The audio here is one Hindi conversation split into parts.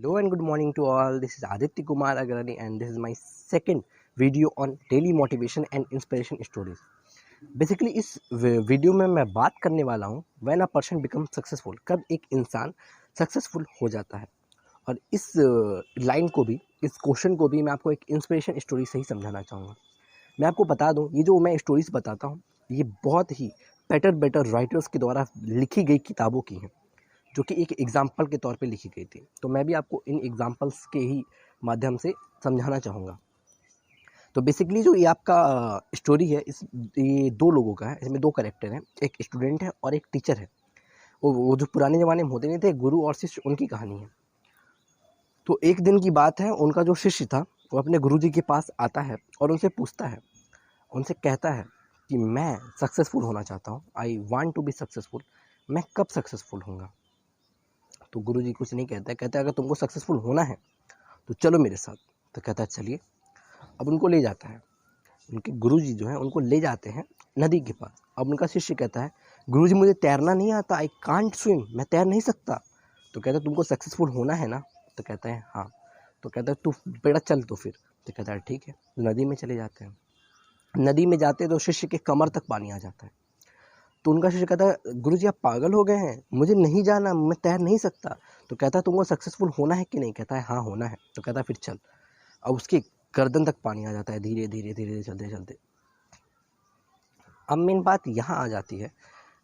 Hello and good morning to all. This is Aditya Kumar Agrani and this is my second video on daily motivation and inspiration stories. Basically इस वीडियो में मैं बात करने वाला हूँ when a person become successful, कब एक इंसान सक्सेसफुल हो जाता है। और इस लाइन को भी, इस क्वेश्चन को भी मैं आपको एक इंस्पिरेशन स्टोरी से ही समझाना चाहूँगा। मैं आपको बता दूँ, ये जो मैं स्टोरीज बताता हूँ ये बहुत ही बेटर राइटर्स के द्वारा लिखी गई किताबों की हैं, जो कि एक एग्ज़ाम्पल के तौर पे लिखी गई थी। तो मैं भी आपको इन एग्ज़ाम्पल्स के ही माध्यम से समझाना चाहूँगा। तो बेसिकली जो ये आपका स्टोरी है, ये दो लोगों का है। इसमें दो कैरेक्टर हैं, एक स्टूडेंट है और एक टीचर है। वो जो पुराने ज़माने में होते नहीं थे, गुरु और शिष्य, उनकी कहानी है। तो एक दिन की बात है, उनका जो शिष्य था वो अपने गुरुजी के पास आता है और उनसे पूछता है, उनसे कहता है कि मैं सक्सेसफुल होना चाहता हूँ, I want to be successful. मैं कब सक्सेसफुल होऊंगा? तो गुरुजी कुछ नहीं कहता है, कहता है अगर तुमको सक्सेसफुल होना है तो चलो मेरे साथ। तो कहता है चलिए। अब उनको ले जाता है, उनके गुरुजी जो है उनको ले जाते हैं नदी के पास। अब उनका शिष्य कहता है, गुरुजी मुझे तैरना नहीं आता, आई कांट स्विम, मैं तैर नहीं सकता। तो कहता है तुमको सक्सेसफुल होना है ना? तो कहता है हाँ। तो कहता है तू बेटा चल। तो फिर तो कहता है ठीक है। नदी में चले जाते हैं। नदी में जाते तो शिष्य के कमर तक पानी आ जाता है। तो उनका शिष्य कहता है, गुरुजी आप पागल हो गए हैं, मुझे नहीं जाना, मैं तैर नहीं सकता। तो कहता है तुमको सक्सेसफुल होना है कि नहीं? कहता है हाँ होना है। तो कहता है फिर चल। अब उसकी गर्दन तक पानी आ जाता है, धीरे धीरे चलते चलते। अब मेन बात यहाँ आ जाती है,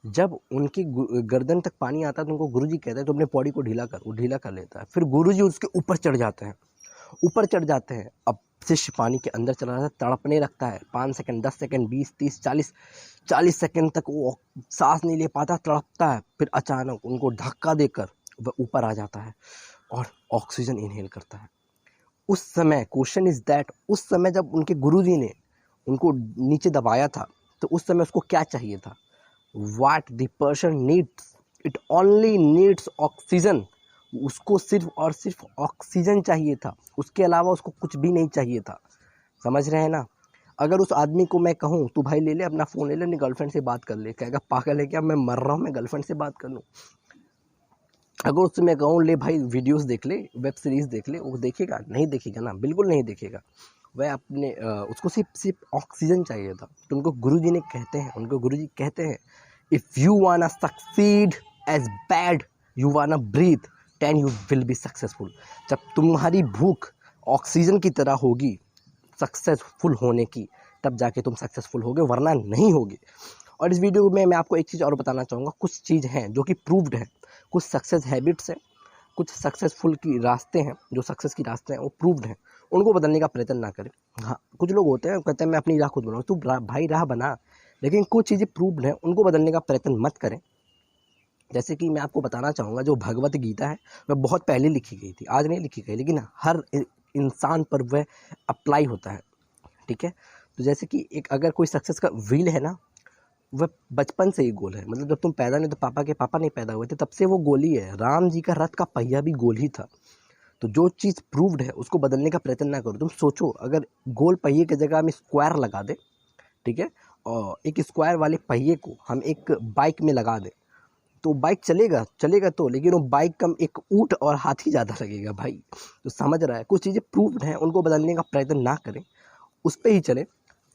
जब उनकी गर्दन तक पानी आता है तो उनको गुरुजी कहते हैं तो अपने बॉडी को ढीला कर। वो ढीला कर लेता है। फिर गुरुजी उसके ऊपर चढ़ जाते हैं, ऊपर चढ़ जाते हैं। अब शिष्य पानी के अंदर चला जाता है, तड़पने लगता है। 5 सेकंड, 10 सेकंड, 20, 30, 40 सेकंड तक वो सांस नहीं ले पाता, तड़पता है। फिर अचानक उनको धक्का देकर वह ऊपर आ जाता है और ऑक्सीजन इनहेल करता है। उस समय क्वेश्चन इज दैट, उस समय जब उनके गुरुजी ने उनको नीचे दबाया था तो उस समय उसको क्या चाहिए था? What the person needs, it only needs oxygen. उसको सिर्फ और सिर्फ ऑक्सीजन चाहिए था, उसके अलावा उसको कुछ भी नहीं चाहिए था। समझ रहे हैं ना? अगर उस आदमी को मैं कहूँ तू भाई ले ले अपना फ़ोन, ले ले अपनी गर्लफ्रेंड से बात कर ले, कहेगा पागल है क्या, मैं मर रहा हूँ, मैं गर्लफ्रेंड से बात कर लूँ? अगर उससे मैं कहूँ ले भाई वीडियोस देख ले, वेब सीरीज़ देख ले, वो देखेगा? नहीं देखेगा ना, बिल्कुल नहीं देखेगा। वह अपने उसको सिर्फ ऑक्सीजन चाहिए था। तो उनको गुरुजी ने कहते हैं, उनको गुरुजी कहते हैं, if you wanna succeed as bad you wanna breathe then you will be successful. जब तुम्हारी भूख ऑक्सीजन की तरह होगी सक्सेसफुल होने की, तब जाके तुम सक्सेसफुल होगे, वरना नहीं होगे। और इस वीडियो में मैं आपको एक चीज़ और बताना चाहूँगा। कुछ चीज़ हैं जो कि प्रूव्ड है, कुछ सक्सेस हैबिट्स हैं, कुछ सक्सेसफुल की रास्ते हैं, जो सक्सेस की रास्ते हैं वो प्रूव्ड हैं, उनको बदलने का प्रयत्न ना करें। हाँ, कुछ लोग होते हैं कहते हैं मैं अपनी राह खुद बनाऊँ। तू भाई राह बना, लेकिन कुछ चीज़ें प्रूव्ड हैं उनको बदलने का प्रयत्न मत करें। जैसे कि मैं आपको बताना चाहूँगा, जो भगवत गीता है वह बहुत पहले लिखी गई थी, आज नहीं लिखी गई, लेकिन हर इंसान पर वह अप्लाई होता है। ठीक है? तो जैसे कि एक अगर कोई सक्सेस का व्हील है ना, वह बचपन से ही गोल है। मतलब जब तुम पैदा नहीं, तो पापा के पापा नहीं पैदा हुए थे तब से वो गोल ही है। राम जी का रथ का पहिया भी गोल ही था। तो जो चीज़ प्रूव्ड है उसको बदलने का प्रयत्न ना करो। तुम सोचो अगर गोल पहिए की जगह हम स्क्वायर लगा दें, ठीक है, और एक स्क्वायर वाले पहिए को हम एक बाइक में लगा दें, तो बाइक चलेगा तो, लेकिन वो बाइक कम एक ऊँट और हाथी ज़्यादा लगेगा भाई। तो समझ रहा है, कुछ चीज़ें प्रूव्ड हैं उनको बदलने का प्रयत्न ना करें, उस पर ही चलें।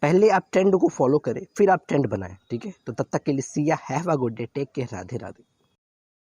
पहले आप ट्रेंड को फॉलो करें, फिर आप ट्रेंड बनाएं। ठीक है? तो तब तक के लिए see ya have a good day, take care, Radhe Radhe.